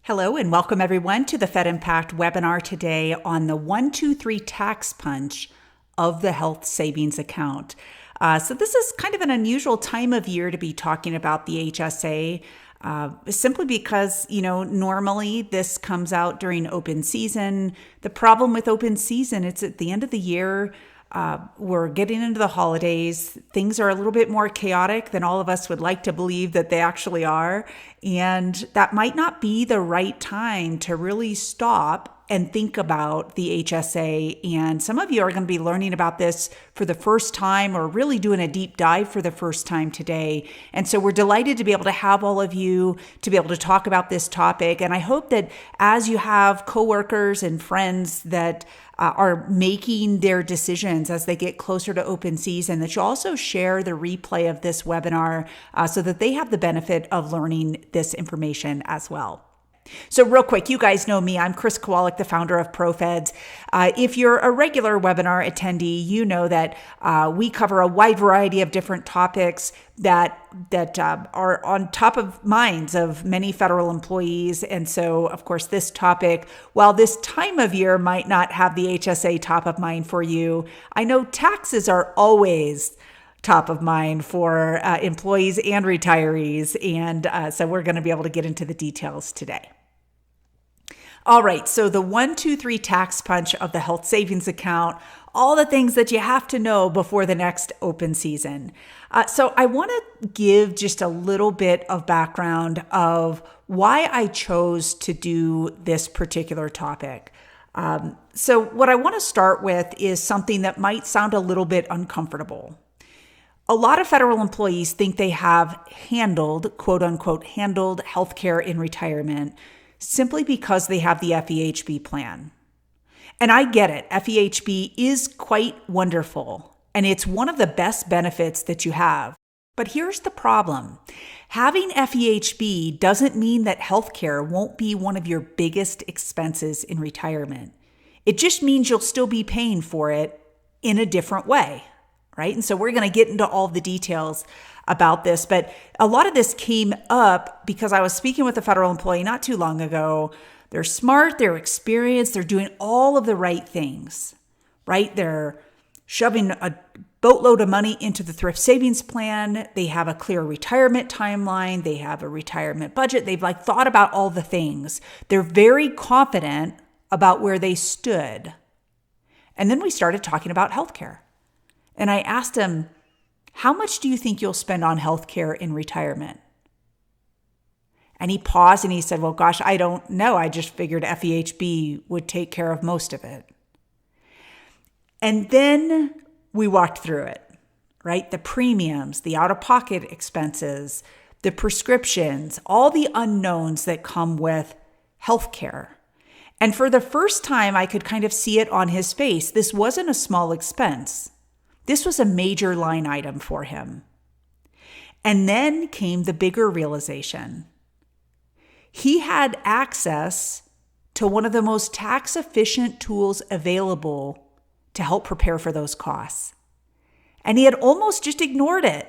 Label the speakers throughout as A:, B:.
A: Hello and welcome everyone to the Fed Impact webinar today on the 123 tax punch of the health savings account. So this is kind of an unusual time of year to be talking about the HSA, simply because, normally this comes out during open season. The problem with open season, it's at the end of the year. We're getting into the holidays. Things are a little bit more chaotic than all of us would like to believe that they actually are. And that might not be the right time to really stop and think about the HSA. And some of you are going to be learning about this for the first time or really doing a deep dive for the first time today. And so we're delighted to be able to have all of you to be able to talk about this topic. And I hope that as you have coworkers and friends that are making their decisions as they get closer to open season, that you also share the replay of this webinar so that they have the benefit of learning this information as well. So real quick, you guys know me. I'm Chris Kowalik, the founder of ProFeds. If you're a regular webinar attendee, you know that we cover a wide variety of different topics that are on top of minds of many federal employees. And so, of course, this topic, while this time of year might not have the HSA top of mind for you, I know taxes are always top of mind for employees and retirees. And so we're going to be able to get into the details today. All right, so the 123 tax punch of the health savings account, all the things that you have to know before the next open season. So I want to give just a little bit of background of why I chose to do this particular topic. So what I want to start with is something that might sound a little bit uncomfortable. A lot of federal employees think they have handled, quote unquote, handled healthcare in retirement simply because they have the FEHB plan. And I get it. FEHB is quite wonderful, and it's one of the best benefits that you have. But here's the problem. Having FEHB doesn't mean that healthcare won't be one of your biggest expenses in retirement. It just means you'll still be paying for it in a different way. Right? And so we're going to get into all the details about this, but a lot of this came up because I was speaking with a federal employee not too long ago. They're smart, they're experienced, they're doing all of the right things, right? They're shoving a boatload of money into the thrift savings plan. They have a clear retirement timeline. They have a retirement budget. They've thought about all the things. They're very confident about where they stood. And then we started talking about healthcare. And I asked him, how much do you think you'll spend on healthcare in retirement? And he paused and he said, well, gosh, I don't know. I just figured FEHB would take care of most of it. And then we walked through it, right? The premiums, the out-of-pocket expenses, the prescriptions, all the unknowns that come with healthcare. And for the first time, I could kind of see it on his face. This wasn't a small expense. This was a major line item for him. And then came the bigger realization. He had access to one of the most tax-efficient tools available to help prepare for those costs. And he had almost just ignored it.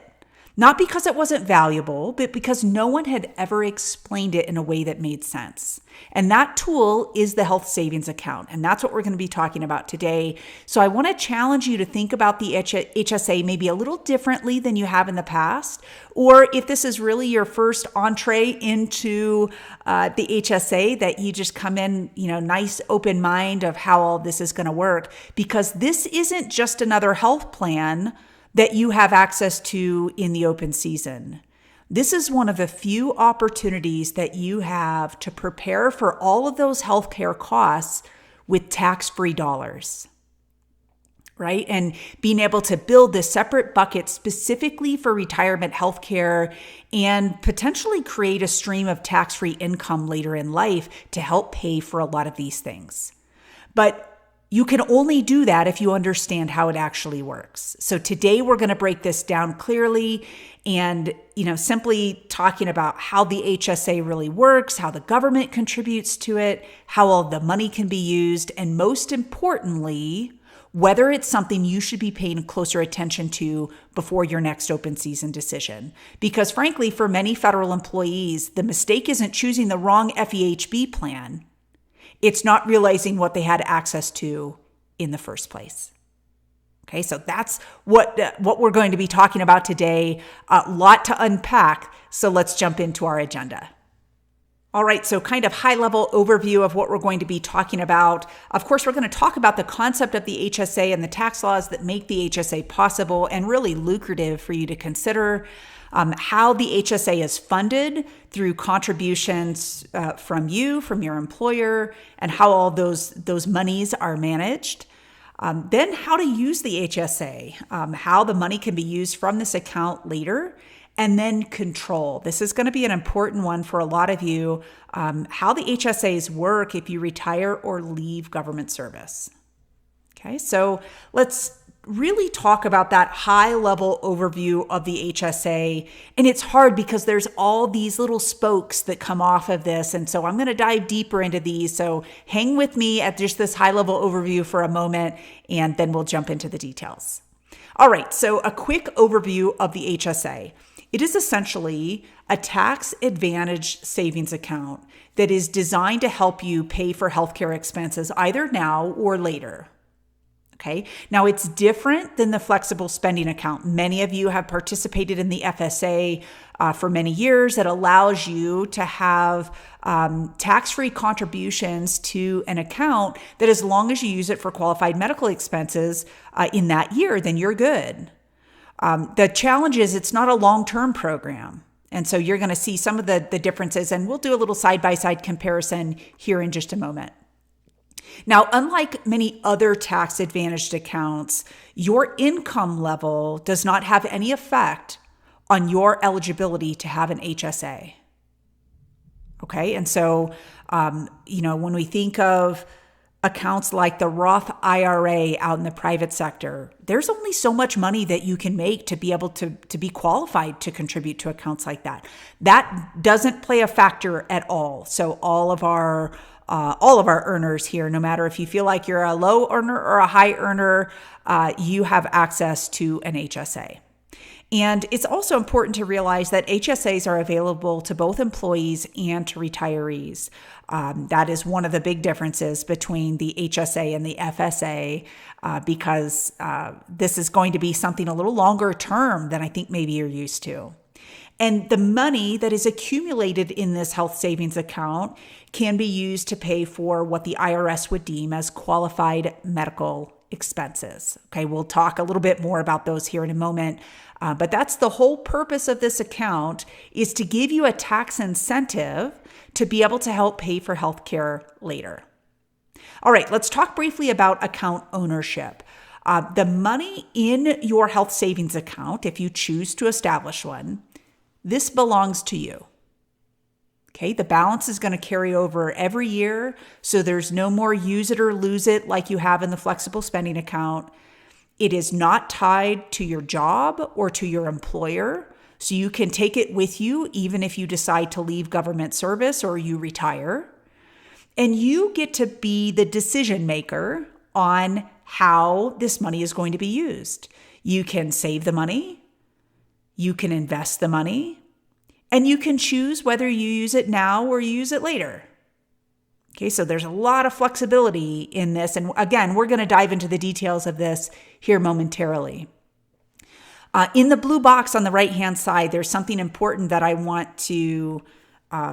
A: Not because it wasn't valuable, but because no one had ever explained it in a way that made sense. And that tool is the health savings account. And that's what we're going to be talking about today. So I want to challenge you to think about the HSA maybe a little differently than you have in the past. Or if this is really your first entree into the HSA, that you just come in, nice open mind of how all this is going to work. Because this isn't just another health plan that you have access to in the open season. This is one of the few opportunities that you have to prepare for all of those healthcare costs with tax-free dollars, right? And being able to build this separate bucket specifically for retirement healthcare and potentially create a stream of tax-free income later in life to help pay for a lot of these things. But you can only do that if you understand how it actually works. So today we're going to break this down clearly and, simply talking about how the HSA really works, how the government contributes to it, how all the money can be used, and most importantly, whether it's something you should be paying closer attention to before your next open season decision. Because frankly, for many federal employees, the mistake isn't choosing the wrong FEHB plan. It's not realizing what they had access to in the first place. Okay, so that's what we're going to be talking about today. A lot to unpack, so let's jump into our agenda. All right, so kind of high-level overview of what we're going to be talking about. Of course, we're going to talk about the concept of the HSA and the tax laws that make the HSA possible and really lucrative for you to consider. How the HSA is funded through contributions from you, from your employer, and how all those monies are managed. Then how to use the HSA, how the money can be used from this account later. And then control. This is going to be an important one for a lot of you, how the HSAs work if you retire or leave government service. Okay, so let's really talk about that high-level overview of the HSA. And it's hard because there's all these little spokes that come off of this. And so I'm going to dive deeper into these. So hang with me at just this high-level overview for a moment, and then we'll jump into the details. All right, so a quick overview of the HSA. It is essentially a tax-advantaged savings account that is designed to help you pay for healthcare expenses either now or later. Okay. Now, it's different than the flexible spending account. Many of you have participated in the FSA for many years. That allows you to have tax-free contributions to an account that, as long as you use it for qualified medical expenses in that year, then you're good. The challenge is it's not a long-term program. And so you're going to see some of the differences, and we'll do a little side-by-side comparison here in just a moment. Now, unlike many other tax-advantaged accounts, your income level does not have any effect on your eligibility to have an HSA. Okay, and so, when we think of accounts like the Roth IRA out in the private sector, there's only so much money that you can make to be able to be qualified to contribute to accounts like that. That doesn't play a factor at all. So all of our earners here, no matter if you feel like you're a low earner or a high earner, you have access to an HSA. And it's also important to realize that HSAs are available to both employees and to retirees. That is one of the big differences between the HSA and the FSA, because this is going to be something a little longer term than I think maybe you're used to. And the money that is accumulated in this health savings account can be used to pay for what the IRS would deem as qualified medical expenses. Okay, we'll talk a little bit more about those here in a moment. But that's the whole purpose of this account, is to give you a tax incentive to be able to help pay for healthcare later. All right, let's talk briefly about account ownership. The money in your health savings account, if you choose to establish one, this belongs to you. Okay, the balance is going to carry over every year, so there's no more use it or lose it like you have in the flexible spending account. It is not tied to your job or to your employer, so you can take it with you even if you decide to leave government service or you retire. And you get to be the decision maker on how this money is going to be used. You can save the money, you can invest the money, and you can choose whether you use it now or you use it later. Okay, so there's a lot of flexibility in this. And again, we're going to dive into the details of this here momentarily. In the blue box on the right-hand side, there's something important that I want to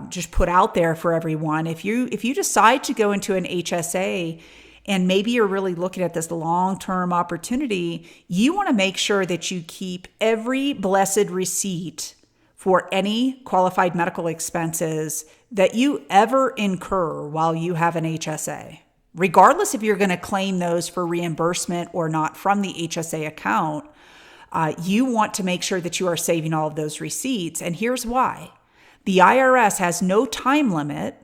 A: just put out there for everyone. If you decide to go into an HSA and maybe you're really looking at this long-term opportunity, you want to make sure that you keep every blessed receipt for any qualified medical expenses that you ever incur while you have an HSA, regardless if you're going to claim those for reimbursement or not from the HSA account. You want to make sure that you are saving all of those receipts. And here's why. The IRS has no time limit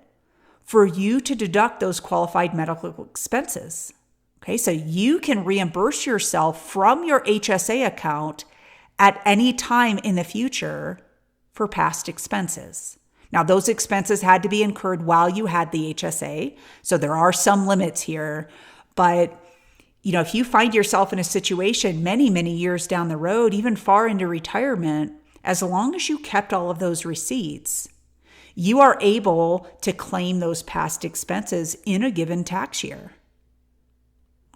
A: for you to deduct those qualified medical expenses. Okay, so you can reimburse yourself from your HSA account at any time in the future for past expenses. Now, those expenses had to be incurred while you had the HSA, so there are some limits here, but if you find yourself in a situation many, many years down the road, even far into retirement, as long as you kept all of those receipts, you are able to claim those past expenses in a given tax year.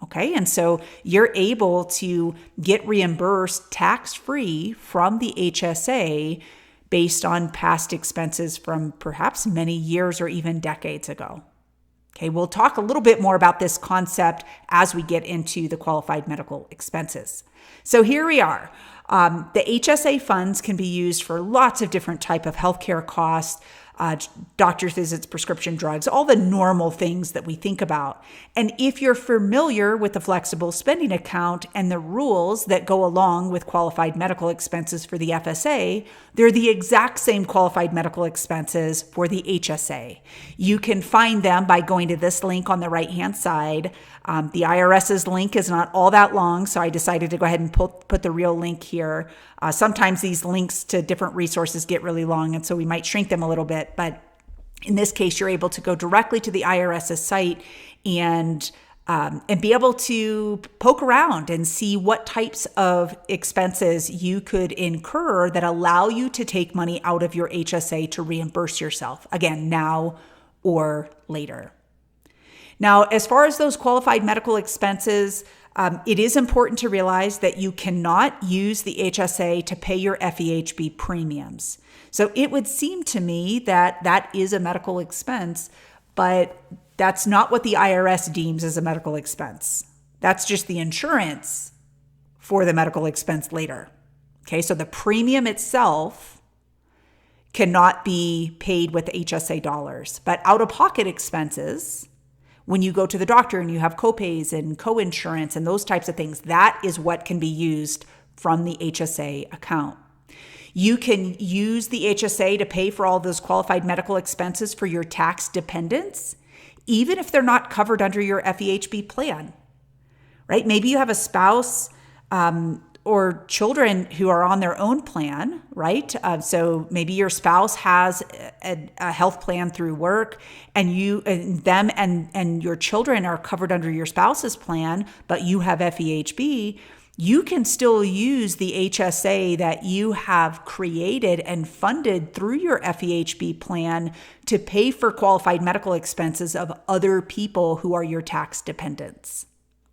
A: Okay, and so you're able to get reimbursed tax-free from the HSA based on past expenses from perhaps many years or even decades ago. Okay, we'll talk a little bit more about this concept as we get into the qualified medical expenses. So here we are. The HSA funds can be used for lots of different type of healthcare costs, doctor's visits, prescription drugs, all the normal things that we think about. And if you're familiar with the flexible spending account and the rules that go along with qualified medical expenses for the FSA, they're the exact same qualified medical expenses for the HSA. You can find them by going to this link on the right-hand side. The IRS's link is not all that long, so I decided to go ahead and put the real link here. Sometimes these links to different resources get really long, and so we might shrink them a little bit. But in this case, you're able to go directly to the IRS's site and be able to poke around and see what types of expenses you could incur that allow you to take money out of your HSA to reimburse yourself, again, now or later. Now, as far as those qualified medical expenses, it is important to realize that you cannot use the HSA to pay your FEHB premiums. So it would seem to me that that is a medical expense, but that's not what the IRS deems as a medical expense. That's just the insurance for the medical expense later. Okay, so the premium itself cannot be paid with HSA dollars, but out-of-pocket expenses, when you go to the doctor and you have copays and co-insurance and those types of things, that is what can be used from the HSA account. You can use the HSA to pay for all those qualified medical expenses for your tax dependents, even if they're not covered under your FEHB plan, right? Maybe you have a spouse or children who are on their own plan, right? So maybe your spouse has a health plan through work, and and your children are covered under your spouse's plan, but you have FEHB. You can still use the HSA that you have created and funded through your FEHB plan to pay for qualified medical expenses of other people who are your tax dependents.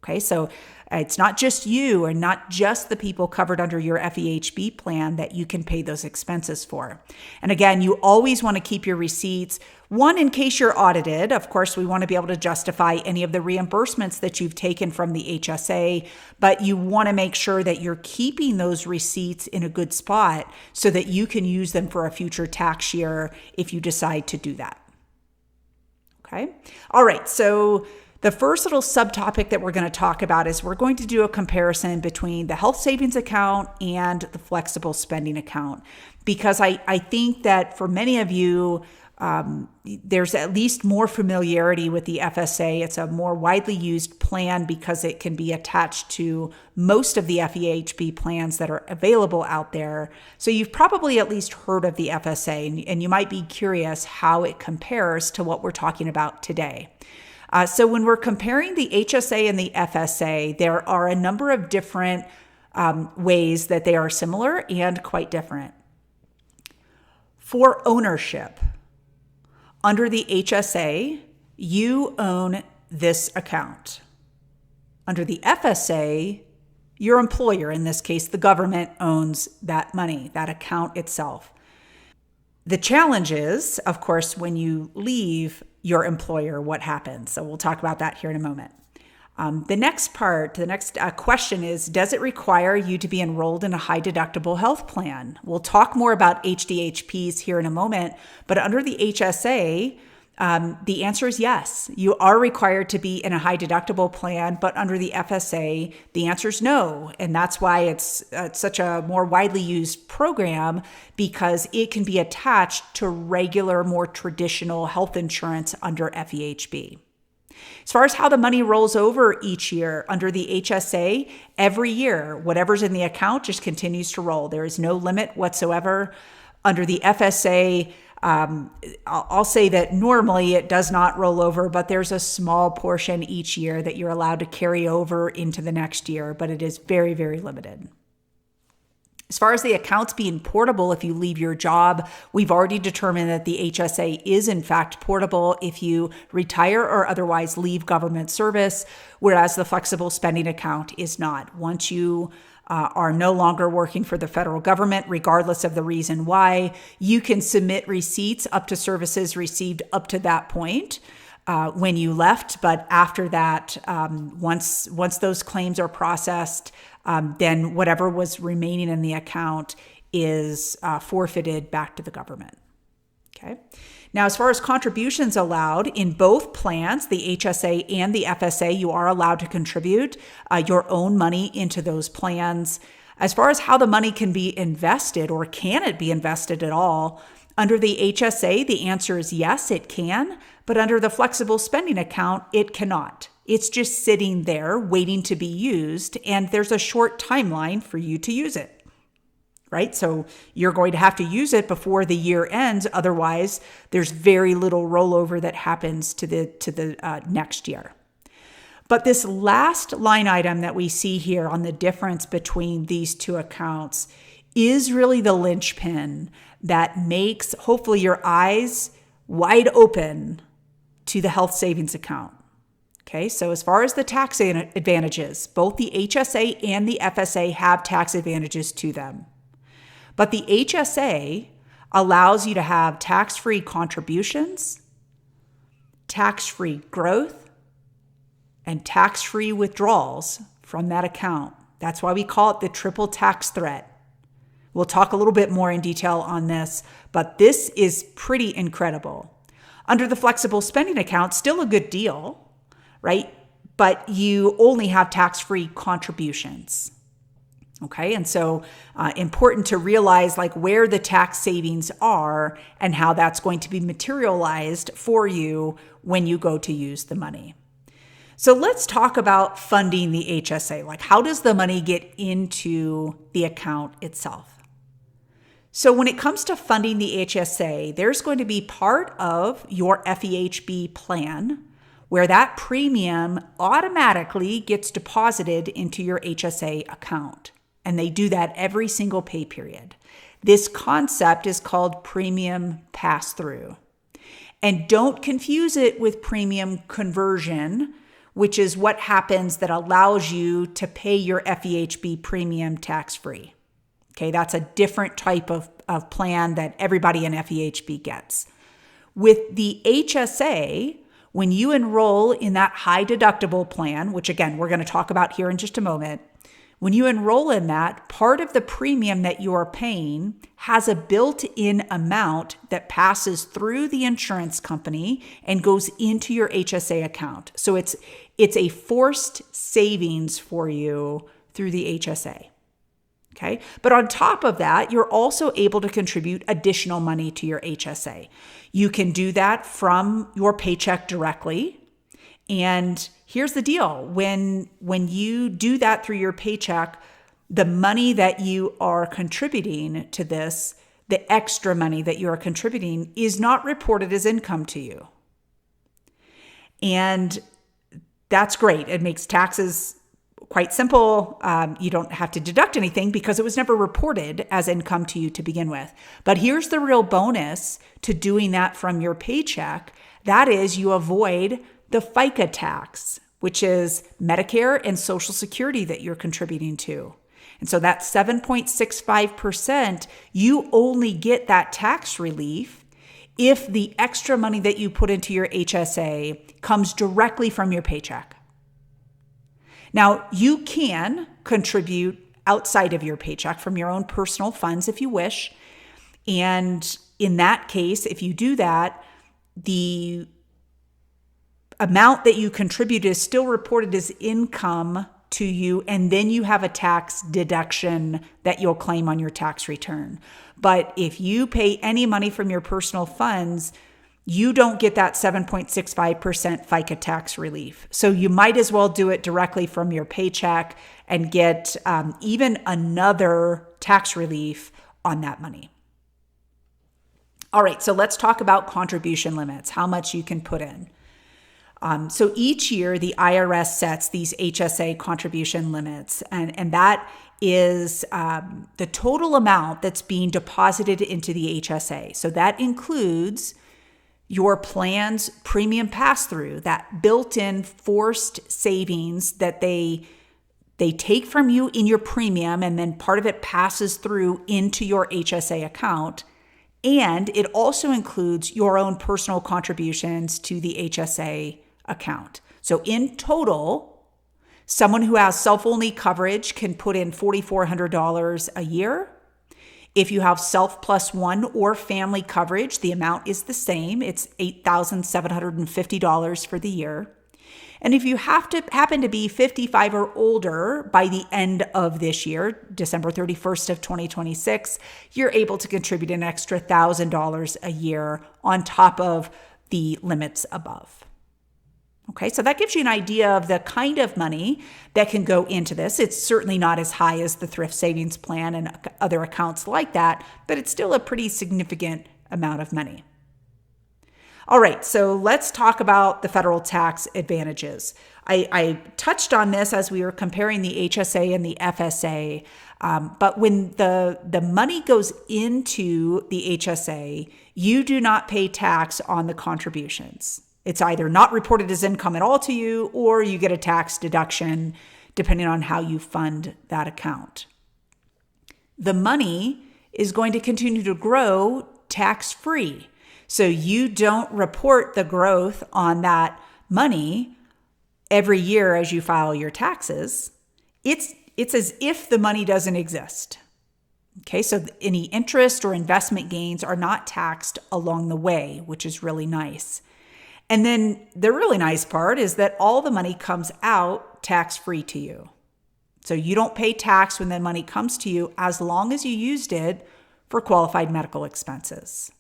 A: Okay, so it's not just you and not just the people covered under your FEHB plan that you can pay those expenses for. And again, you always want to keep your receipts. One, in case you're audited. Of course, we want to be able to justify any of the reimbursements that you've taken from the HSA, but you want to make sure that you're keeping those receipts in a good spot so that you can use them for a future tax year if you decide to do that. Okay. All right. So the first little subtopic that we're going to talk about is we're going to do a comparison between the health savings account and the flexible spending account, because I think that for many of you, there's at least more familiarity with the FSA. It's a more widely used plan because it can be attached to most of the FEHB plans that are available out there. So you've probably at least heard of the FSA, and you might be curious how it compares to what we're talking about today. So when we're comparing the HSA and the FSA, there are a number of different ways that they are similar and quite different. For ownership, under the HSA, you own this account. Under the FSA, your employer, in this case, the government, owns that money, that account itself. The challenge is, of course, when you leave your employer, what happens? So we'll talk about that here in a moment. The next question is, does it require you to be enrolled in a high deductible health plan? We'll talk more about HDHPs here in a moment, but under the HSA, the answer is yes. You are required to be in a high deductible plan, but under the FSA, the answer is no. And that's why it's such a more widely used program, because it can be attached to regular, more traditional health insurance under FEHB. As far as how the money rolls over each year, under the HSA, every year, whatever's in the account just continues to roll. There is no limit whatsoever. Under the FSA, I'll say that normally it does not roll over, but there's a small portion each year that you're allowed to carry over into the next year, but it is very, very limited. As far as the accounts being portable, if you leave your job, we've already determined that the HSA is in fact portable if you retire or otherwise leave government service, whereas the flexible spending account is not. Once you are no longer working for the federal government, regardless of the reason why, you can submit receipts up to services received up to that point when you left. But after that, once those claims are processed, then whatever was remaining in the account is forfeited back to the government. Okay. Now, as far as contributions allowed in both plans, the HSA and the FSA, you are allowed to contribute your own money into those plans. As far as how the money can be invested, or can it be invested at all, under the HSA, the answer is yes, it can, but under the flexible spending account, it cannot. It's just sitting there waiting to be used, and there's a short timeline for you to use it, right? So you're going to have to use it before the year ends. Otherwise, there's very little rollover that happens to the next year. But this last line item that we see here on the difference between these two accounts is really the linchpin that makes hopefully your eyes wide open to the health savings account. Okay, so as far as the tax advantages, both the HSA and the FSA have tax advantages to them. But the HSA allows you to have tax-free contributions, tax-free growth, and tax-free withdrawals from that account. That's why we call it the triple tax threat. We'll talk a little bit more in detail on this, but this is pretty incredible. Under the flexible spending account, still a good deal, right? But you only have tax-free contributions. Okay, and so important to realize like where the tax savings are and how that's going to be materialized for you when you go to use the money. So let's talk about funding the HSA. Like, how does the money get into the account itself? So when it comes to funding the HSA, there's going to be part of your FEHB plan where that premium automatically gets deposited into your HSA account. And they do that every single pay period. This concept is called premium pass-through. And don't confuse it with premium conversion, which is what happens that allows you to pay your FEHB premium tax-free. Okay, that's a different type of plan that everybody in FEHB gets. With the HSA, when you enroll in that high deductible plan, which again, we're going to talk about here in just a moment, when you enroll in that, part of the premium that you are paying has a built-in amount that passes through the insurance company and goes into your HSA account. So it's a forced savings for you through the HSA. Okay. But on top of that, you're also able to contribute additional money to your HSA. You can do that from your paycheck directly. And here's the deal. When you do that through your paycheck, the money that you are contributing to this, the extra money that you are contributing, is not reported as income to you. And that's great. It makes taxes quite simple. You don't have to deduct anything because it was never reported as income to you to begin with. But here's the real bonus to doing that from your paycheck. That is, you avoid the FICA tax, which is Medicare and Social Security that you're contributing to. And so that 7.65%, you only get that tax relief if the extra money that you put into your HSA comes directly from your paycheck. Now, you can contribute outside of your paycheck from your own personal funds if you wish. And in that case, if you do that, the amount that you contribute is still reported as income to you, and then you have a tax deduction that you'll claim on your tax return. But if you pay any money from your personal funds, you don't get that 7.65% FICA tax relief. So you might as well do it directly from your paycheck and get even another tax relief on that money. All right, so let's talk about contribution limits, how much you can put in. So each year, the IRS sets these HSA contribution limits, and that is the total amount that's being deposited into the HSA. So that includes your plan's premium pass-through, that built-in forced savings that they take from you in your premium, and then part of it passes through into your HSA account. And it also includes your own personal contributions to the HSA account. So in total, someone who has self-only coverage can put in $4,400 a year. If you have self plus one or family coverage, the amount is the same. It's $8,750 for the year. And if you happen to be 55 or older by the end of this year, December 31st of 2026, you're able to contribute an extra $1,000 a year on top of the limits above. Okay, so that gives you an idea of the kind of money that can go into this. It's certainly not as high as the thrift savings plan and other accounts like that, but it's still a pretty significant amount of money. All right, so let's talk about the federal tax advantages. I touched on this as we were comparing the HSA and the FSA, but when the money goes into the HSA, you do not pay tax on the contributions. It's either not reported as income at all to you, or you get a tax deduction depending on how you fund that account. The money is going to continue to grow tax-free. So you don't report the growth on that money every year as you file your taxes. It's as if the money doesn't exist. Okay, so any interest or investment gains are not taxed along the way, which is really nice. And then the really nice part is that all the money comes out tax-free to you. So you don't pay tax when the money comes to you as long as you used it for qualified medical expenses.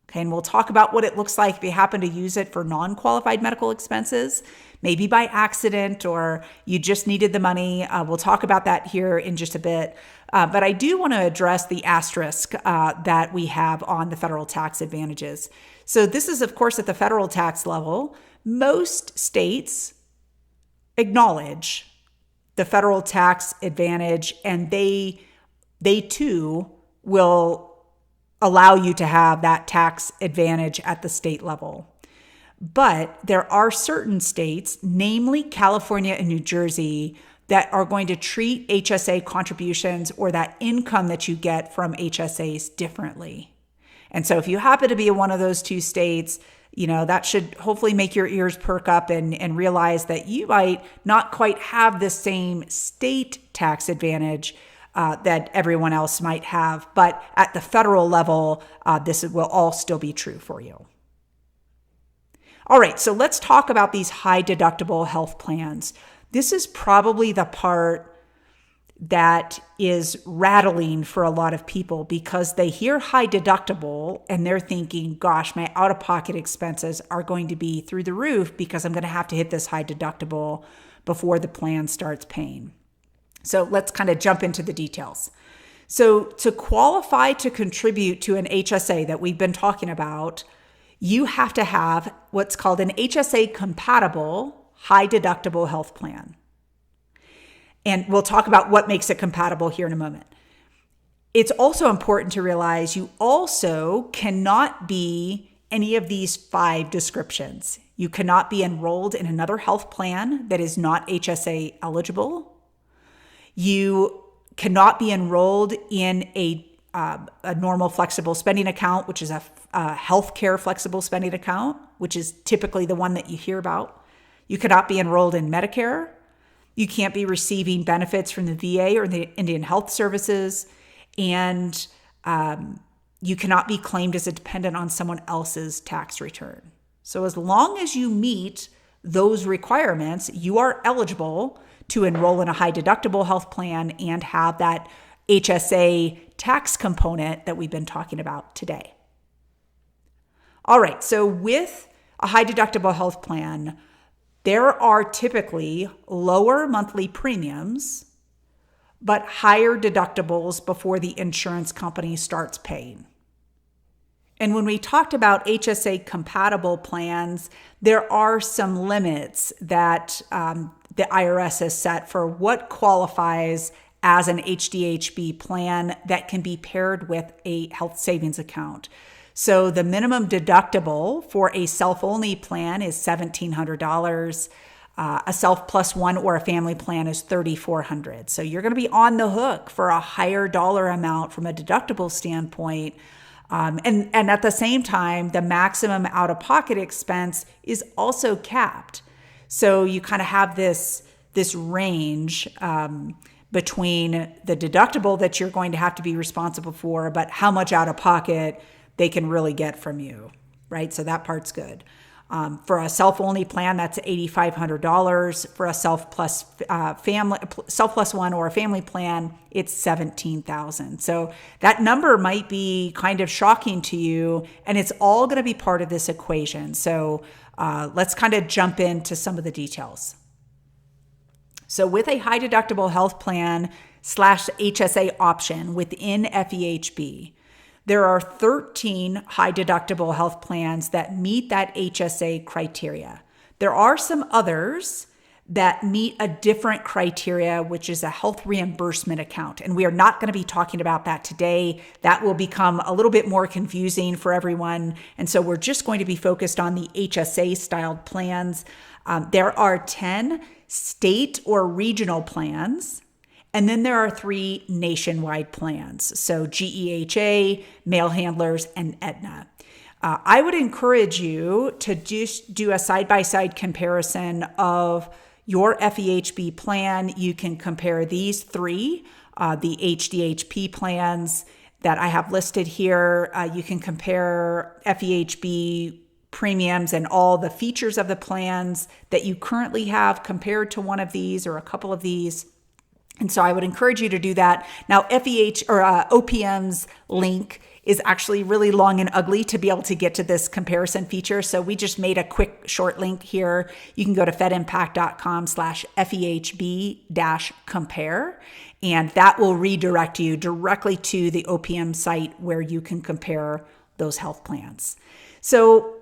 A: Okay, and we'll talk about what it looks like if you happen to use it for non-qualified medical expenses, maybe by accident or you just needed the money. We'll talk about that here in just a bit. But I do want to address the asterisk that we have on the federal tax advantages. So this is, of course, at the federal tax level. Most states acknowledge the federal tax advantage, and they too will allow you to have that tax advantage at the state level. But there are certain states, namely California and New Jersey, that are going to treat HSA contributions or that income that you get from HSAs differently. And so if you happen to be in one of those two states, that should hopefully make your ears perk up and realize that you might not quite have the same state tax advantage that everyone else might have. But at the federal level, this will all still be true for you. All right, so let's talk about these high deductible health plans. This is probably the part that is rattling for a lot of people because they hear high deductible and they're thinking, gosh, my out-of-pocket expenses are going to be through the roof because I'm going to have to hit this high deductible before the plan starts paying. So let's kind of jump into the details. So to qualify to contribute to an HSA that we've been talking about, you have to have what's called an HSA compatible high deductible health plan. And we'll talk about what makes it compatible here in a moment. It's also important to realize you also cannot be any of these 5 descriptions. You cannot be enrolled in another health plan that is not HSA eligible. You cannot be enrolled in a normal flexible spending account, which is a healthcare flexible spending account, which is typically the one that you hear about. You cannot be enrolled in Medicare. You can't be receiving benefits from the VA or the Indian Health Services. And you cannot be claimed as a dependent on someone else's tax return. So as long as you meet those requirements, you are eligible to enroll in a high deductible health plan and have that HSA tax component that we've been talking about today. All right, so with a high deductible health plan, there are typically lower monthly premiums, but higher deductibles before the insurance company starts paying. And when we talked about HSA compatible plans, there are some limits that the IRS has set for what qualifies as an HDHB plan that can be paired with a health savings account. So the minimum deductible for a self-only plan is $1,700. A self plus one or a family plan is $3,400. So you're going to be on the hook for a higher dollar amount from a deductible standpoint. And at the same time, the maximum out-of-pocket expense is also capped. So you kind of have this range between the deductible that you're going to have to be responsible for, but how much out-of-pocket they can really get from you, right? So that part's good. For a self-only plan, that's $8,500. For a self plus one or a family plan, it's $17,000. So that number might be kind of shocking to you, and it's all going to be part of this equation. So let's kind of jump into some of the details. So with a high deductible health plan / HSA option within FEHB, there are 13 high deductible health plans that meet that HSA criteria. There are some others that meet a different criteria, which is a health reimbursement account. And we are not going to be talking about that today. That will become a little bit more confusing for everyone. And so we're just going to be focused on the HSA styled plans. There are 10 state or regional plans. And then there are 3 nationwide plans. So GEHA, mail handlers, and Aetna. I would encourage you to just do a side-by-side comparison of your FEHB plan. You can compare these 3, the HDHP plans that I have listed here. You can compare FEHB premiums and all the features of the plans that you currently have compared to one of these or a couple of these. And so I would encourage you to do that. Now, OPM's link is actually really long and ugly to be able to get to this comparison feature. So we just made a quick short link here. You can go to fedimpact.com/FEHB-compare, and that will redirect you directly to the OPM site where you can compare those health plans. So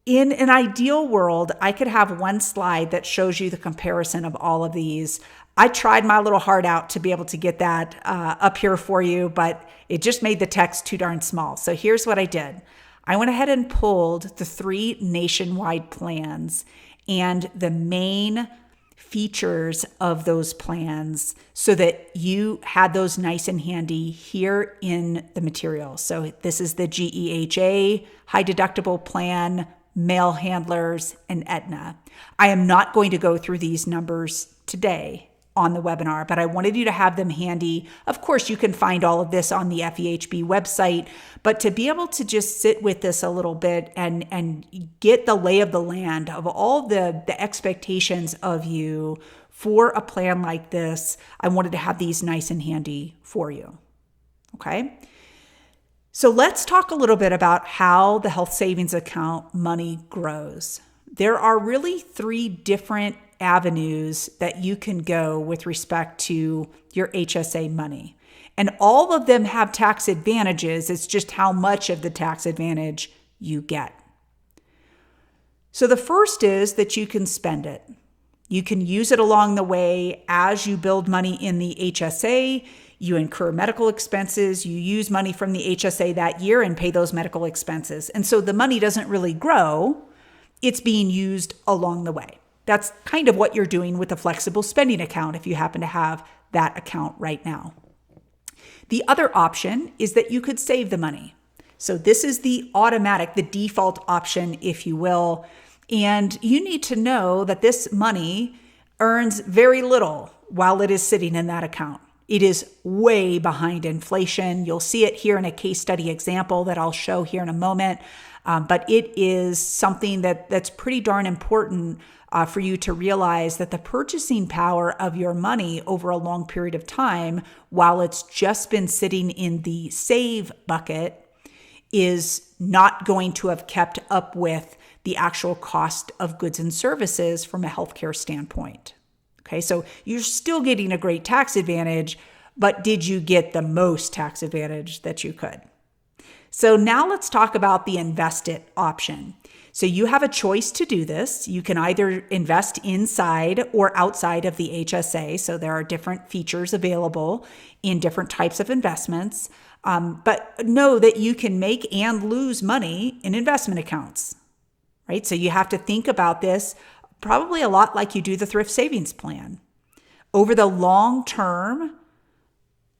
A: in an ideal world, I could have one slide that shows you the comparison of all of these. I tried my little heart out to be able to get that up here for you, but it just made the text too darn small. So here's what I did. I went ahead and pulled the 3 nationwide plans and the main features of those plans so that you had those nice and handy here in the material. So this is the GEHA high deductible plan, mail handlers, and Aetna. I am not going to go through these numbers today on the webinar, but I wanted you to have them handy. Of course, you can find all of this on the FEHB website, but to be able to just sit with this a little bit and get the lay of the land of all the expectations of you for a plan like this, I wanted to have these nice and handy for you. Okay? So let's talk a little bit about how the health savings account money grows. There are really 3 different avenues that you can go with respect to your HSA money. And all of them have tax advantages. It's just how much of the tax advantage you get. So the first is that you can spend it. You can use it along the way as you build money in the HSA. You incur medical expenses. You use money from the HSA that year and pay those medical expenses. And so the money doesn't really grow. It's being used along the way. That's kind of what you're doing with a flexible spending account if you happen to have that account right now. The other option is that you could save the money. So this is the automatic, the default option, if you will. And you need to know that this money earns very little while it is sitting in that account. It is way behind inflation. You'll see it here in a case study example that I'll show here in a moment. But it is something that's pretty darn important for you to realize that the purchasing power of your money over a long period of time, while it's just been sitting in the save bucket, is not going to have kept up with the actual cost of goods and services from a healthcare standpoint. Okay, so you're still getting a great tax advantage, but did you get the most tax advantage that you could? So now let's talk about the invest it option. So you have a choice to do this. You can either invest inside or outside of the HSA. So there are different features available in different types of investments. But know that you can make and lose money in investment accounts, right? So you have to think about this probably a lot like you do the thrift savings plan. Over the long term,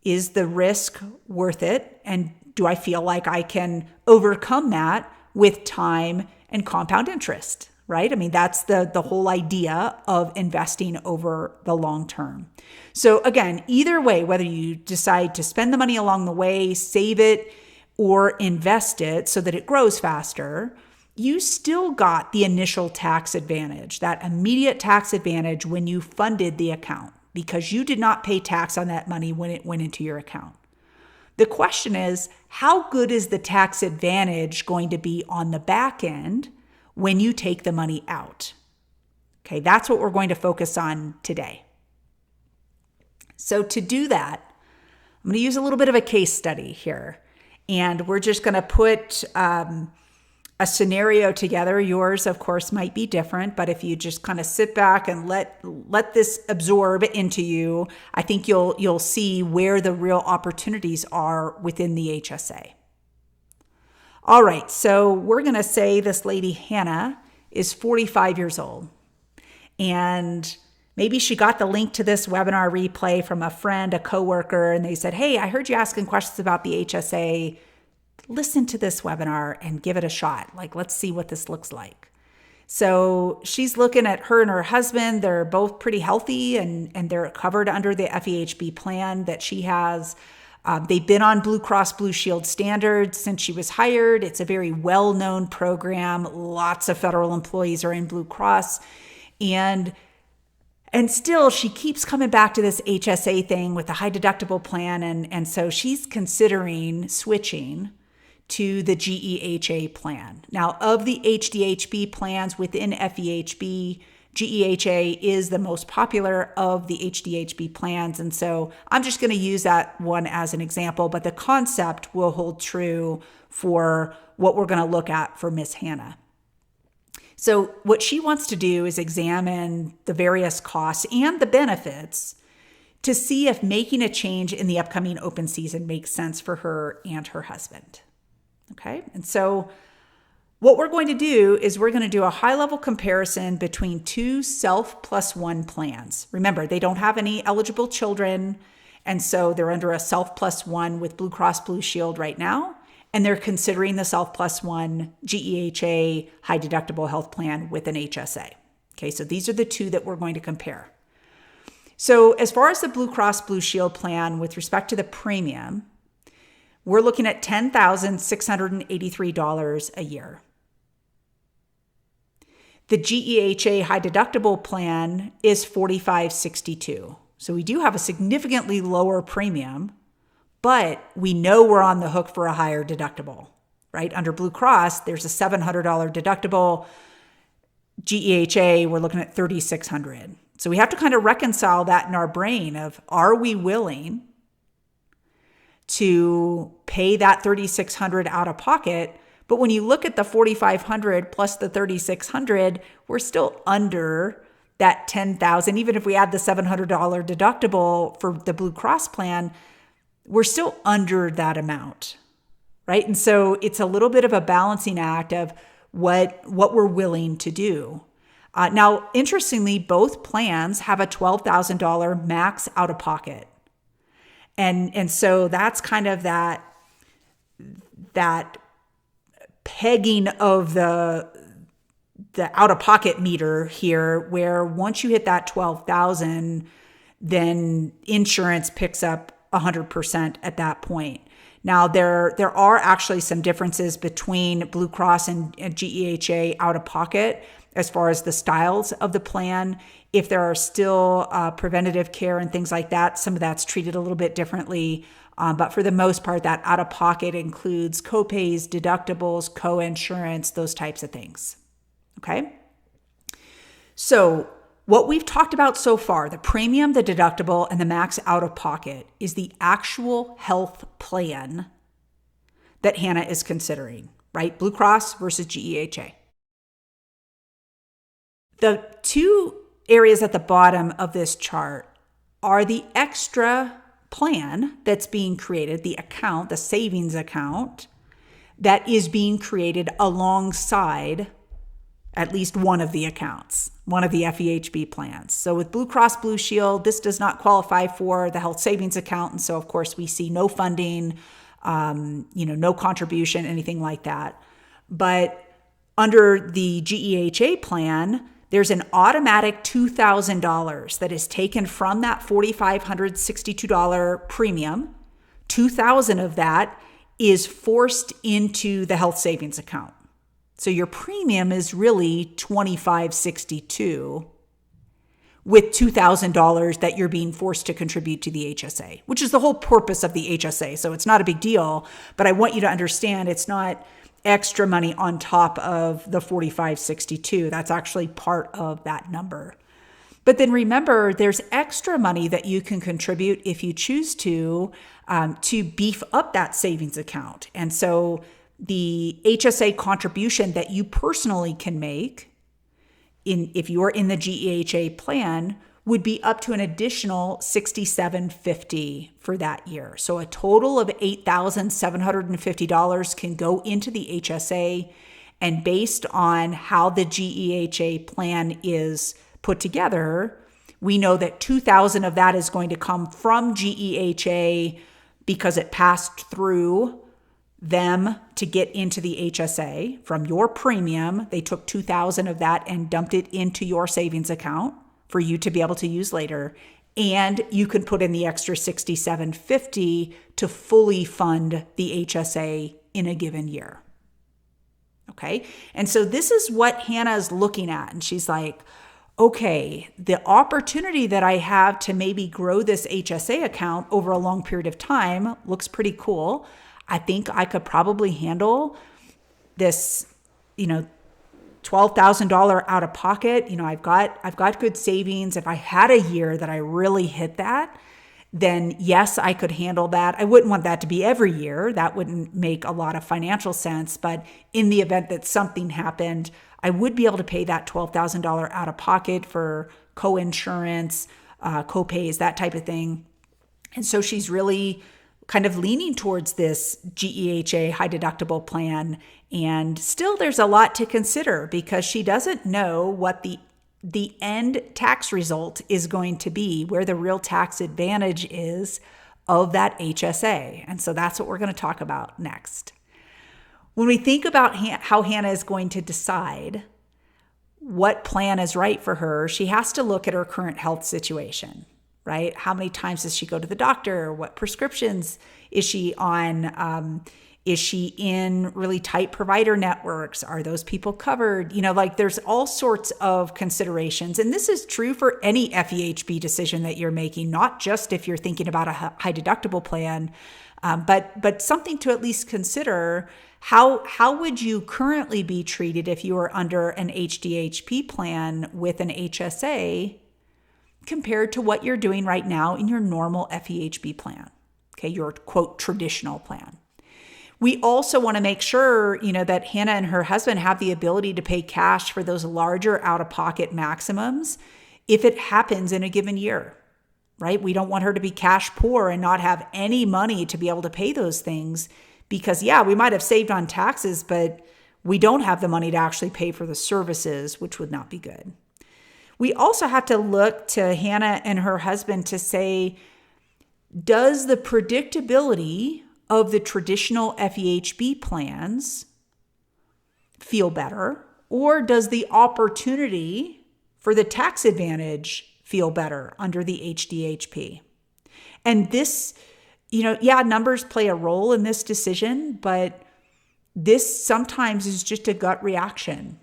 A: is the risk worth it? And do I feel like I can overcome that with time and compound interest, right? I mean, that's the whole idea of investing over the long term. So again, either way, whether you decide to spend the money along the way, save it, or invest it so that it grows faster, you still got the initial tax advantage, that immediate tax advantage when you funded the account, because you did not pay tax on that money when it went into your account. The question is, how good is the tax advantage going to be on the back end when you take the money out? Okay, that's what we're going to focus on today. So to do that, I'm going to use a little bit of a case study here. And we're just going to put a scenario together. Yours, of course, might be different, but if you just kind of sit back and let this absorb into you, I think you'll see where the real opportunities are within the HSA. All right, so we're going to say this lady Hannah is 45 years old, and maybe she got the link to this webinar replay from a friend, a coworker, and they said, "Hey, I heard you asking questions about the HSA. Listen to this webinar and give it a shot. Like, let's see what this looks like." So she's looking at her and her husband. They're both pretty healthy and they're covered under the FEHB plan that she has. They've been on Blue Cross Blue Shield standards since she was hired. It's a very well-known program. Lots of federal employees are in Blue Cross. And still, she keeps coming back to this HSA thing with the high deductible plan. And so she's considering switching to the GEHA plan. Now, of the HDHB plans within FEHB, GEHA is the most popular of the HDHB plans. And so I'm just going to use that one as an example, but the concept will hold true for what we're going to look at for Miss Hannah. So what she wants to do is examine the various costs and the benefits to see if making a change in the upcoming open season makes sense for her and her husband. Okay, and so what we're going to do is we're going to do a high-level comparison between two self+1 plans. Remember, they don't have any eligible children, and so they're under a self+1 with Blue Cross Blue Shield right now, and they're considering the self+1 GEHA high deductible health plan with an HSA. Okay, so these are the two that we're going to compare. So as far as the Blue Cross Blue Shield plan with respect to the premium, we're looking at $10,683 a year. The GEHA high deductible plan is $4,562. So we do have a significantly lower premium, but we know we're on the hook for a higher deductible, right? Under Blue Cross, there's a $700 deductible. GEHA, we're looking at $3,600. So we have to kind of reconcile that in our brain of, are we willing to pay that $3,600 out of pocket? But when you look at the $4,500 plus the $3,600, we're still under that $10,000. Even if we add the $700 deductible for the Blue Cross plan, we're still under that amount, right? And so it's a little bit of a balancing act of what we're willing to do. Now, interestingly, both plans have a $12,000 max out of pocket. And so that's kind of that pegging of the out-of-pocket meter here, where once you hit that 12,000, then insurance picks up 100% at that point. Now, there are actually some differences between Blue Cross and GEHA out-of-pocket as far as the styles of the plan. If there are still preventative care and things like that, some of that's treated a little bit differently. But for the most part, that out-of-pocket includes copays, deductibles, co-insurance, those types of things. Okay? So what we've talked about so far, the premium, the deductible, and the max out-of-pocket, is the actual health plan that Hannah is considering, right? Blue Cross versus GEHA. The two areas at the bottom of this chart are the extra plan that's being created, the account, the savings account that is being created alongside at least one of the accounts, one of the FEHB plans. So with Blue Cross Blue Shield, this does not qualify for the health savings account. And so of course we see no funding, no contribution, anything like that. But under the GEHA plan, there's an automatic $2,000 that is taken from that $4,562 premium. $2,000 of that is forced into the health savings account. So your premium is really $2,562 with $2,000 that you're being forced to contribute to the HSA, which is the whole purpose of the HSA. So it's not a big deal, but I want you to understand it's not extra money on top of the $4,562. That's actually part of that number. But then remember, there's extra money that you can contribute if you choose to beef up that savings account. And so the HSA contribution that you personally can make if you're in the GEHA plan would be up to an additional $6,750 for that year. So a total of $8,750 can go into the HSA. And based on how the GEHA plan is put together, we know that $2,000 of that is going to come from GEHA because it passed through them to get into the HSA from your premium. They took $2,000 of that and dumped it into your savings account for you to be able to use later. And you can put in the extra $6,750 to fully fund the HSA in a given year. Okay. And so this is what Hannah is looking at. And she's like, okay, the opportunity that I have to maybe grow this HSA account over a long period of time looks pretty cool. I think I could probably handle this, $12,000 out of pocket. I've got good savings. If I had a year that I really hit that, then yes, I could handle that. I wouldn't want that to be every year. That wouldn't make a lot of financial sense. But in the event that something happened, I would be able to pay that $12,000 out of pocket for co-insurance, co-pays, that type of thing. And so she's really kind of leaning towards this GEHA high deductible plan. And still there's a lot to consider because she doesn't know what the end tax result is going to be, where the real tax advantage is of that HSA. And so that's what we're going to talk about next. When we think about how Hannah is going to decide what plan is right for her, she has to look at her current health situation, right? How many times does she go to the doctor? What prescriptions is she on? Is she in really tight provider networks? Are those people covered? There's all sorts of considerations. And this is true for any FEHB decision that you're making, not just if you're thinking about a high deductible plan, but something to at least consider. How would you currently be treated if you were under an HDHP plan with an HSA compared to what you're doing right now in your normal FEHB plan, okay, your quote traditional plan? We also want to make sure, that Hannah and her husband have the ability to pay cash for those larger out-of-pocket maximums if it happens in a given year, right? We don't want her to be cash poor and not have any money to be able to pay those things because, we might have saved on taxes, but we don't have the money to actually pay for the services, which would not be good. We also have to look to Hannah and her husband to say, does the predictability of the traditional FEHB plans feel better, or does the opportunity for the tax advantage feel better under the HDHP? And this, numbers play a role in this decision, but this sometimes is just a gut reaction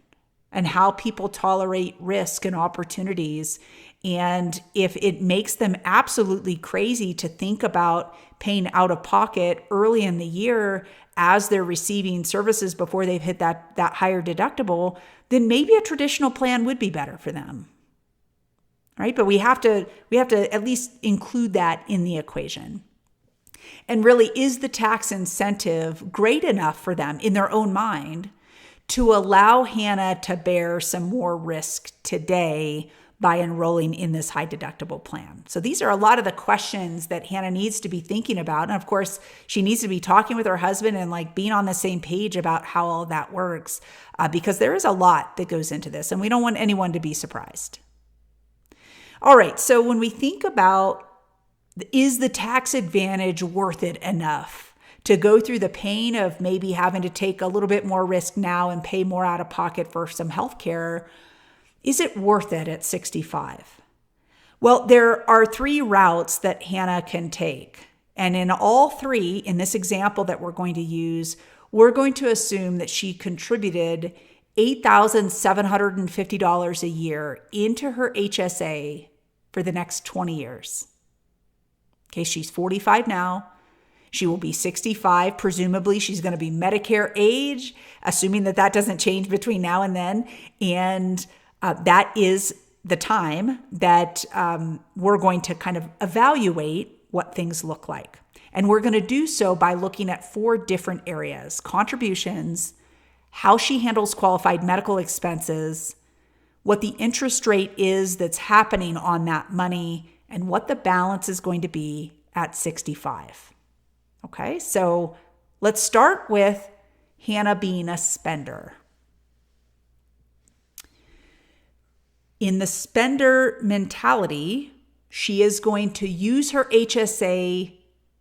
A: and how people tolerate risk and opportunities. And if it makes them absolutely crazy to think about paying out of pocket early in the year as they're receiving services before they've hit that higher deductible, then maybe a traditional plan would be better for them. Right? But we have to at least include that in the equation. And really, is the tax incentive great enough for them in their own mind to allow Hannah to bear some more risk today by enrolling in this high deductible plan? So these are a lot of the questions that Hannah needs to be thinking about. And of course, she needs to be talking with her husband and like being on the same page about how all that works, because there is a lot that goes into this and we don't want anyone to be surprised. All right, so when we think about, is the tax advantage worth it enough to go through the pain of maybe having to take a little bit more risk now and pay more out of pocket for some health care? Is it worth it at 65? Well, there are 3 routes that Hannah can take. And in all 3, in this example that we're going to use, we're going to assume that she contributed $8,750 a year into her HSA for the next 20 years. Okay, she's 45 now. She will be 65. Presumably, she's going to be Medicare age, assuming that doesn't change between now and then. And that is the time that we're going to kind of evaluate what things look like. And we're going to do so by looking at 4 different areas: contributions, how she handles qualified medical expenses, what the interest rate is that's happening on that money, and what the balance is going to be at 65. Okay, so let's start with Hannah being a spender. In the spender mentality, she is going to use her HSA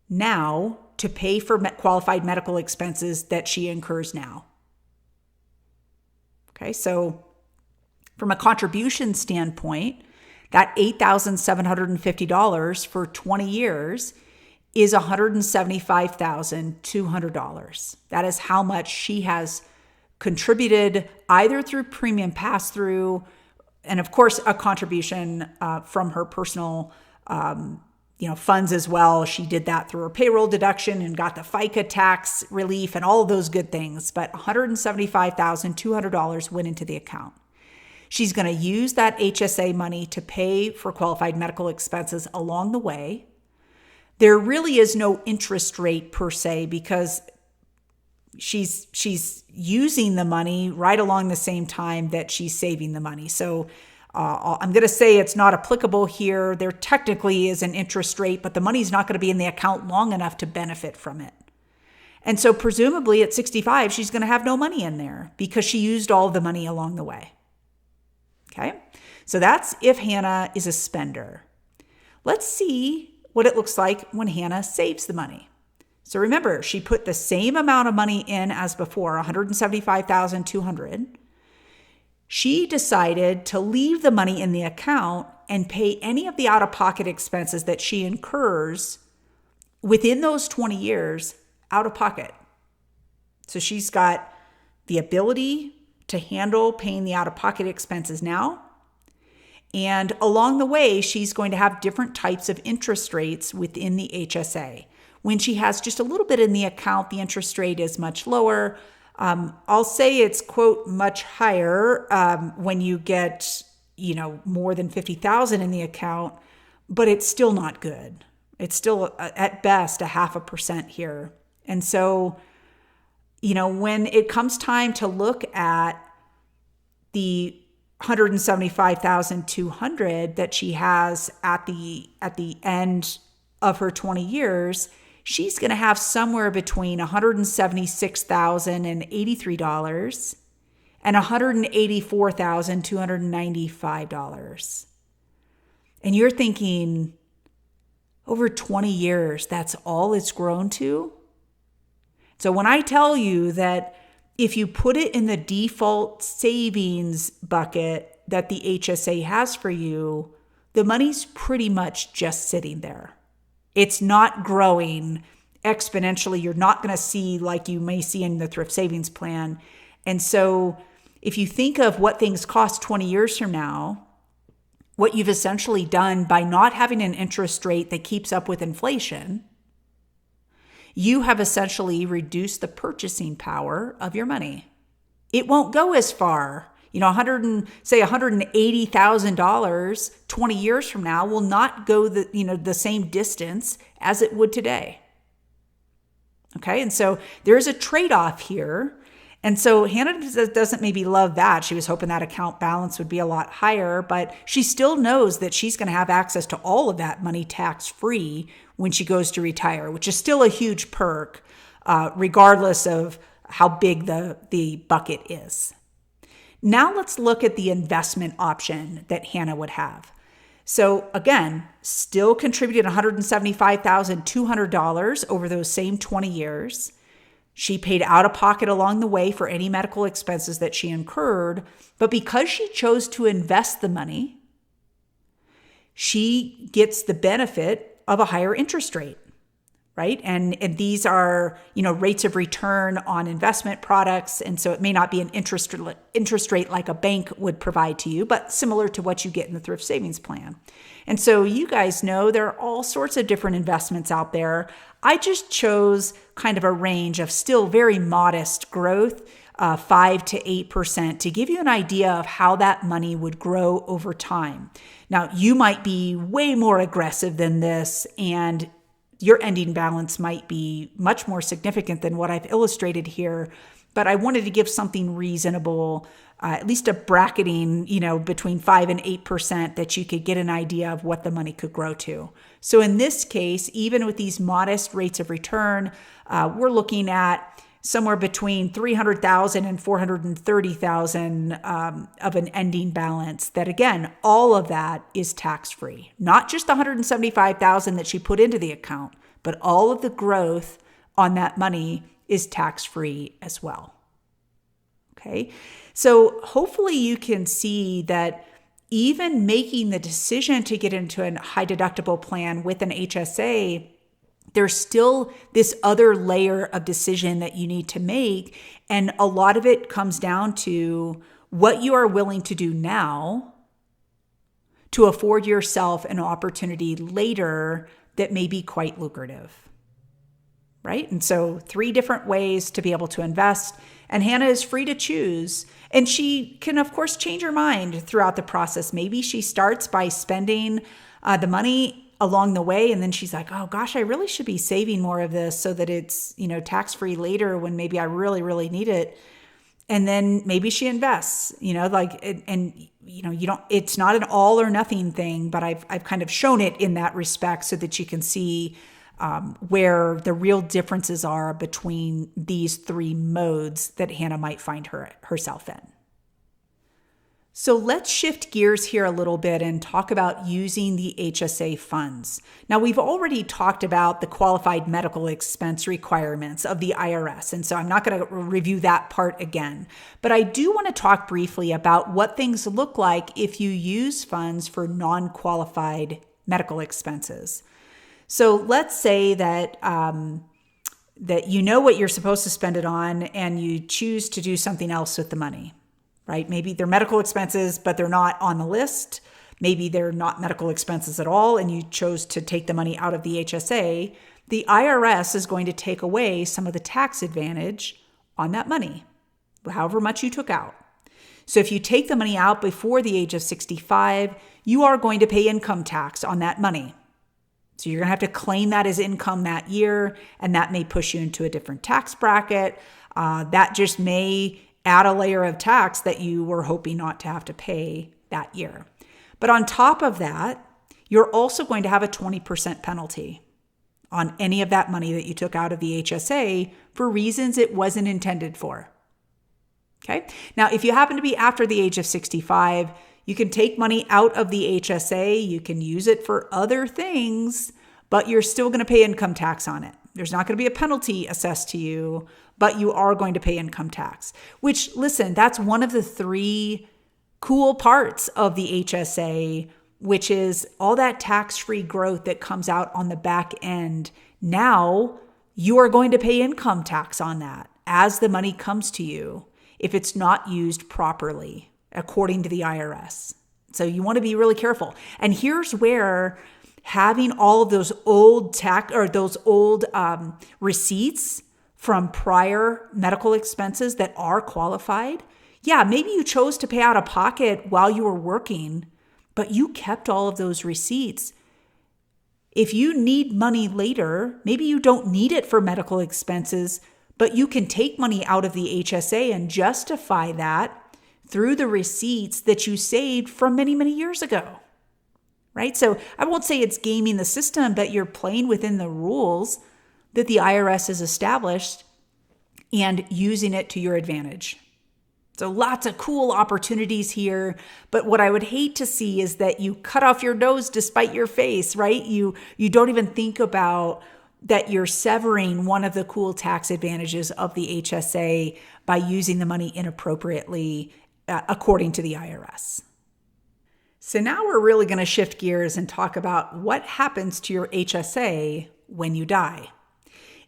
A: now to pay for qualified medical expenses that she incurs now. Okay, so from a contribution standpoint, that $8,750 for 20 years is $175,200. That is how much she has contributed either through premium pass-through, and of course, a contribution from her personal funds as well. She did that through her payroll deduction and got the FICA tax relief and all of those good things. But $175,200 went into the account. She's going to use that HSA money to pay for qualified medical expenses along the way. There really is no interest rate per se because she's using the money right along the same time that she's saving the money. So I'm going to say it's not applicable here. There technically is an interest rate, but the money's not going to be in the account long enough to benefit from it. And so presumably at 65, she's going to have no money in there because she used all the money along the way. Okay, so that's if Hannah is a spender. Let's see what it looks like when Hannah saves the money. So remember, she put the same amount of money in as before, $175,200. She decided to leave the money in the account and pay any of the out-of-pocket expenses that she incurs within those 20 years out of pocket. So she's got the ability to handle paying the out-of-pocket expenses now. And along the way, she's going to have different types of interest rates within the HSA. When she has just a little bit in the account, the interest rate is much lower. I'll say it's, quote, much higher when you get, more than $50,000 in the account, but it's still not good. It's still at best a 0.5% here. And so, when it comes time to look at the $175,200 that she has at the end of her 20 years, she's going to have somewhere between $176,083 and $184,295. And you're thinking, over 20 years, that's all it's grown to? So when I tell you that if you put it in the default savings bucket that the HSA has for you, the money's pretty much just sitting there. It's not growing exponentially. You're not going to see like you may see in the thrift savings plan. And so if you think of what things cost 20 years from now, what you've essentially done by not having an interest rate that keeps up with inflation, you have essentially reduced the purchasing power of your money. It won't go as far. $180,000 20 years from now will not go the same distance as it would today. Okay. And so there's a trade-off here. And so Hannah doesn't maybe love that. She was hoping that account balance would be a lot higher, but she still knows that she's going to have access to all of that money tax-free when she goes to retire, which is still a huge perk, regardless of how big the bucket is. Now let's look at the investment option that Hannah would have. So again, still contributed $175,200 over those same 20 years. She paid out of pocket along the way for any medical expenses that she incurred, but because she chose to invest the money, she gets the benefit of a higher interest rate, right? And these are, rates of return on investment products. And so it may not be an interest rate like a bank would provide to you, but similar to what you get in the thrift savings plan. And so you guys know there are all sorts of different investments out there. I just chose kind of a range of still very modest growth, 5 to 8%, to give you an idea of how that money would grow over time. Now, you might be way more aggressive than this, and your ending balance might be much more significant than what I've illustrated here, but I wanted to give something reasonable, at least a bracketing, between 5 and 8% that you could get an idea of what the money could grow to. So in this case, even with these modest rates of return, we're looking at somewhere between $300,000 and $430,000 of an ending balance. That again, all of that is tax-free. Not just the $175,000 that she put into the account, but all of the growth on that money is tax-free as well. Okay, so hopefully you can see that even making the decision to get into a high deductible plan with an HSA, there's still this other layer of decision that you need to make. And a lot of it comes down to what you are willing to do now to afford yourself an opportunity later that may be quite lucrative, right? And so 3 different ways to be able to invest. And Hannah is free to choose. And she can, of course, change her mind throughout the process. Maybe she starts by spending the money along the way, and then she's like, oh gosh, I really should be saving more of this so that it's, tax-free later when maybe I really, really need it. And then maybe she invests, it's not an all or nothing thing, but I've kind of shown it in that respect so that you can see where the real differences are between these 3 modes that Hannah might find herself in. So let's shift gears here a little bit and talk about using the HSA funds. Now, we've already talked about the qualified medical expense requirements of the IRS, and so I'm not going to review that part again. But I do want to talk briefly about what things look like if you use funds for non-qualified medical expenses. So let's say that you know what you're supposed to spend it on and you choose to do something else with the money. Right? Maybe they're medical expenses, but they're not on the list. Maybe they're not medical expenses at all, and you chose to take the money out of the HSA. The IRS is going to take away some of the tax advantage on that money, however much you took out. So if you take the money out before the age of 65, you are going to pay income tax on that money. So you're going to have to claim that as income that year, and that may push you into a different tax bracket. That just may add a layer of tax that you were hoping not to have to pay that year. But on top of that, you're also going to have a 20% penalty on any of that money that you took out of the HSA for reasons it wasn't intended for. Okay. Now, if you happen to be after the age of 65, you can take money out of the HSA, you can use it for other things, but you're still going to pay income tax on it. There's not going to be a penalty assessed to you, but you are going to pay income tax, which, listen, that's one of the 3 cool parts of the HSA, which is all that tax-free growth that comes out on the back end. Now you are going to pay income tax on that as the money comes to you if it's not used properly, according to the IRS. So you want to be really careful. And here's where having all of those old receipts from prior medical expenses that are qualified. Yeah, maybe you chose to pay out of pocket while you were working, but you kept all of those receipts. If you need money later, maybe you don't need it for medical expenses, but you can take money out of the HSA and justify that through the receipts that you saved from many, many years ago, right? So I won't say it's gaming the system, but you're playing within the rules that the IRS has established and using it to your advantage. So lots of cool opportunities here, but what I would hate to see is that you cut off your nose to spite your face, right? You don't even think about that you're severing one of the cool tax advantages of the HSA by using the money inappropriately, according to the IRS. So now we're really going to shift gears and talk about what happens to your HSA when you die.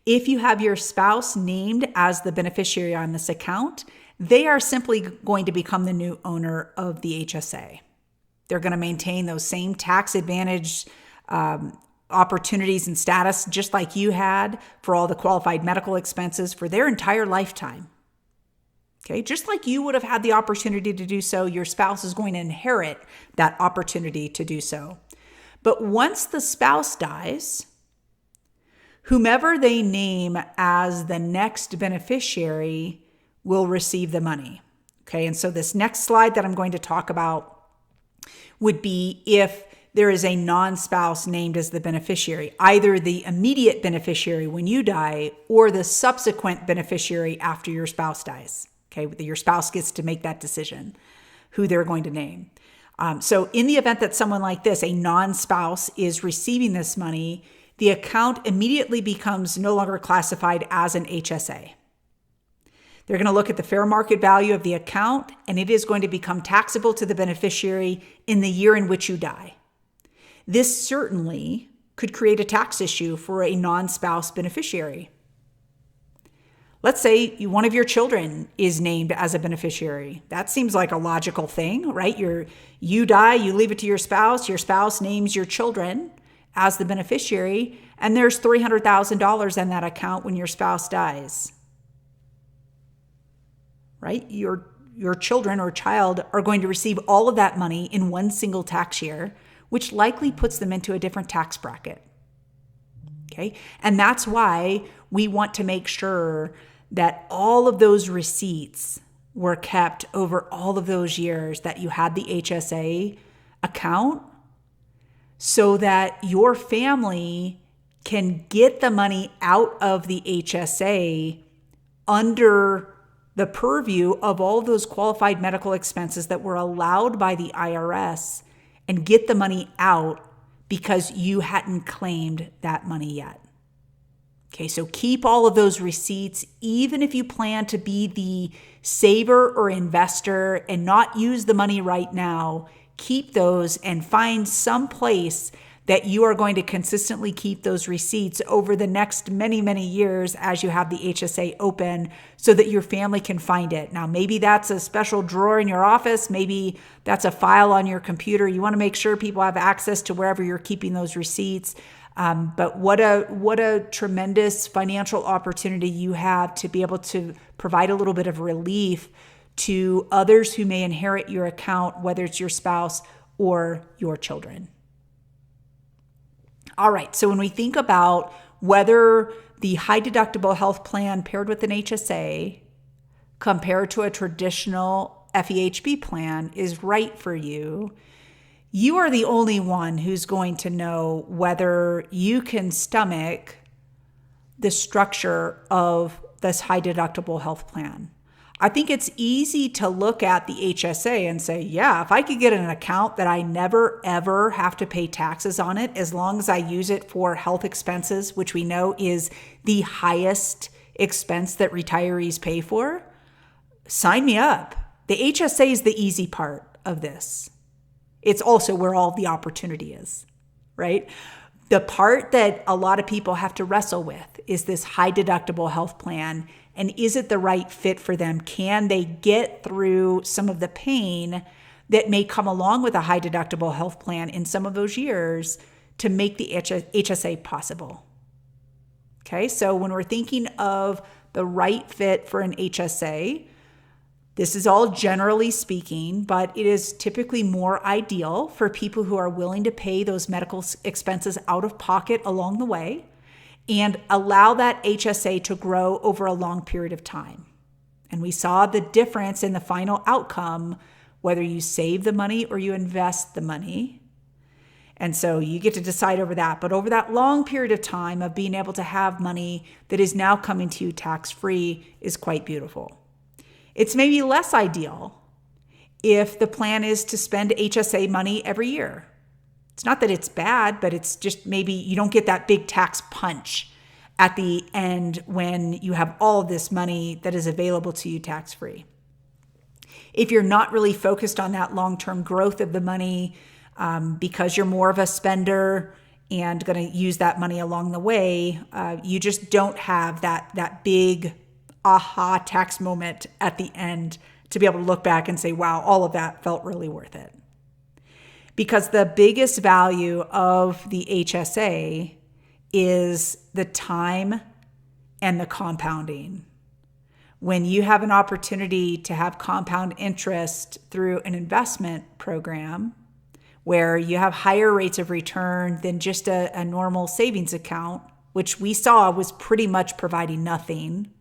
A: If you have your spouse named as the beneficiary on this account, they are simply going to become the new owner of the HSA. They're going to maintain those same tax advantage opportunities and status, just like you had for all the qualified medical expenses for their entire lifetime. Okay, just like you would have had the opportunity to do so, your spouse is going to inherit that opportunity to do so. But once the spouse dies, whomever they name as the next beneficiary will receive the money. Okay, and so this next slide that I'm going to talk about would be if there is a non-spouse named as the beneficiary, either the immediate beneficiary when you die or the subsequent beneficiary after your spouse dies. Okay, your spouse gets to make that decision, who they're going to name. So in the event that someone like this, a non-spouse, is receiving this money, the account immediately becomes no longer classified as an HSA. They're going to look at the fair market value of the account, and it is going to become taxable to the beneficiary in the year in which you die. This certainly could create a tax issue for a non-spouse beneficiary. Let's say one of your children is named as a beneficiary. That seems like a logical thing, right? You die, you leave it to your spouse names your children as the beneficiary, and there's $300,000 in that account when your spouse dies. Right? Your children or child are going to receive all of that money in one single tax year, which likely puts them into a different tax bracket. Okay? And that's why we want to make sure that all of those receipts were kept over all of those years that you had the HSA account, so that your family can get the money out of the HSA under the purview of all those qualified medical expenses that were allowed by the IRS, and get the money out because you hadn't claimed that money yet. Okay, so keep all of those receipts, even if you plan to be the saver or investor and not use the money right now. Keep those and find some place that you are going to consistently keep those receipts over the next many, many years as you have the HSA open, so that your family can find it. Now, maybe that's a special drawer in your office. Maybe that's a file on your computer. You want to make sure people have access to wherever you're keeping those receipts. But what a tremendous financial opportunity you have to be able to provide a little bit of relief to others who may inherit your account, whether it's your spouse or your children. All right, so when we think about whether the high deductible health plan paired with an HSA compared to a traditional FEHB plan is right for you, you are the only one who's going to know whether you can stomach the structure of this high deductible health plan. I think it's easy to look at the HSA and say, yeah, if I could get an account that I never, ever have to pay taxes on it, as long as I use it for health expenses, which we know is the highest expense that retirees pay for, sign me up. The HSA is the easy part of this. It's also where all the opportunity is, right? The part that a lot of people have to wrestle with is this high deductible health plan. And is it the right fit for them? Can they get through some of the pain that may come along with a high deductible health plan in some of those years to make the HSA possible? Okay, so when we're thinking of the right fit for an HSA, This is all generally speaking, but it is typically more ideal for people who are willing to pay those medical expenses out of pocket along the way and allow that HSA to grow over a long period of time. And we saw the difference in the final outcome, whether you save the money or you invest the money. And so you get to decide over that. But over that long period of time of being able to have money that is now coming to you tax-free is quite beautiful. It's maybe less ideal if the plan is to spend HSA money every year. It's not that it's bad, but it's just maybe you don't get that big tax punch at the end when you have all of this money that is available to you tax-free. If you're not really focused on that long-term growth of the money because you're more of a spender and going to use that money along the way, you just don't have that big aha tax moment at the end to be able to look back and say, wow, all of that felt really worth it. Because the biggest value of the HSA is the time and the compounding. When you have an opportunity to have compound interest through an investment program where you have higher rates of return than just a normal savings account, which we saw was pretty much providing nothing,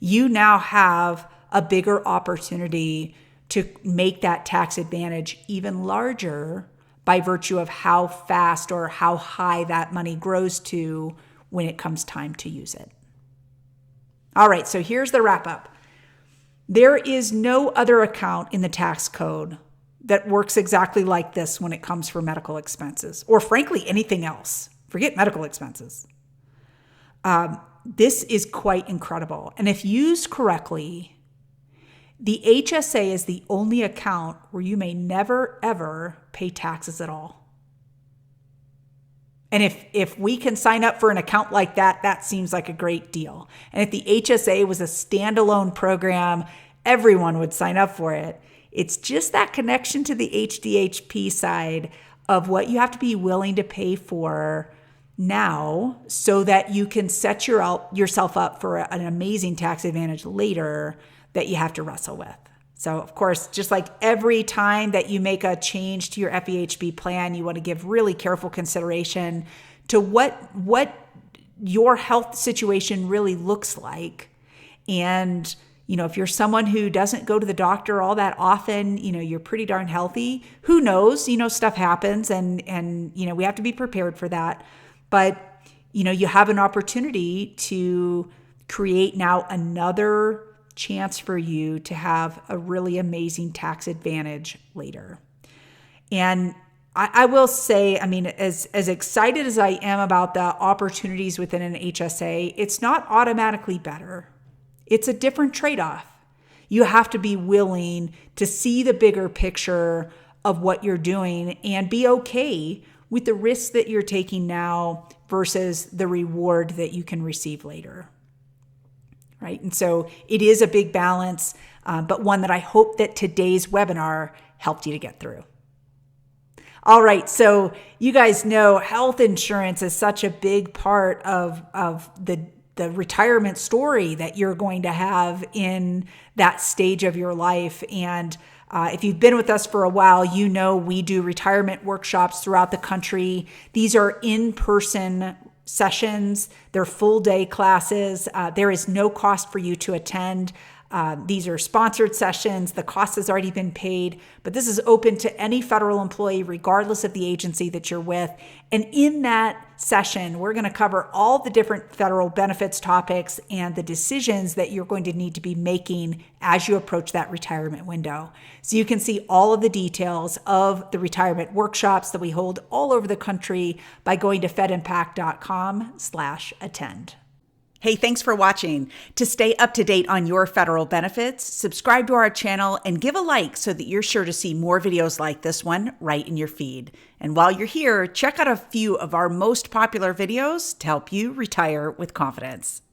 A: you now have a bigger opportunity to make that tax advantage even larger by virtue of how fast or how high that money grows to when it comes time to use it. All right, so here's the wrap up. There is no other account in the tax code that works exactly like this when it comes for medical expenses, or frankly, anything else. Forget medical expenses. This is quite incredible. And if used correctly, the HSA is the only account where you may never, ever pay taxes at all. And if we can sign up for an account like that, that seems like a great deal. And if the HSA was a standalone program, everyone would sign up for it. It's just that connection to the HDHP side of what you have to be willing to pay for now so that you can set yourself up for an amazing tax advantage later that you have to wrestle with. So of course, just like every time that you make a change to your FEHB plan, you want to give really careful consideration to what your health situation really looks like. And if you're someone who doesn't go to the doctor all that often, you're pretty darn healthy. Who knows? Stuff happens and we have to be prepared for that. But, you have an opportunity to create now another chance for you to have a really amazing tax advantage later. And I will say, as excited as I am about the opportunities within an HSA, it's not automatically better. It's a different trade-off. You have to be willing to see the bigger picture of what you're doing and be okay with the risks that you're taking now versus the reward that you can receive later. Right? And so it is a big balance, but one that I hope that today's webinar helped you to get through. All right, so you guys know health insurance is such a big part of the retirement story that you're going to have in that stage of your life. And if you've been with us for a while, we do retirement workshops throughout the country. These are in-person sessions. They're full day classes. There is no cost for you to attend. These are sponsored sessions. The cost has already been paid, but this is open to any federal employee, regardless of the agency that you're with. And in that session, we're going to cover all the different federal benefits topics and the decisions that you're going to need to be making as you approach that retirement window. So you can see all of the details of the retirement workshops that we hold all over the country by going to fedimpact.com/attend. Hey, thanks for watching. To stay up to date on your federal benefits, subscribe to our channel and give a like so that you're sure to see more videos like this one right in your feed. And while you're here, check out a few of our most popular videos to help you retire with confidence.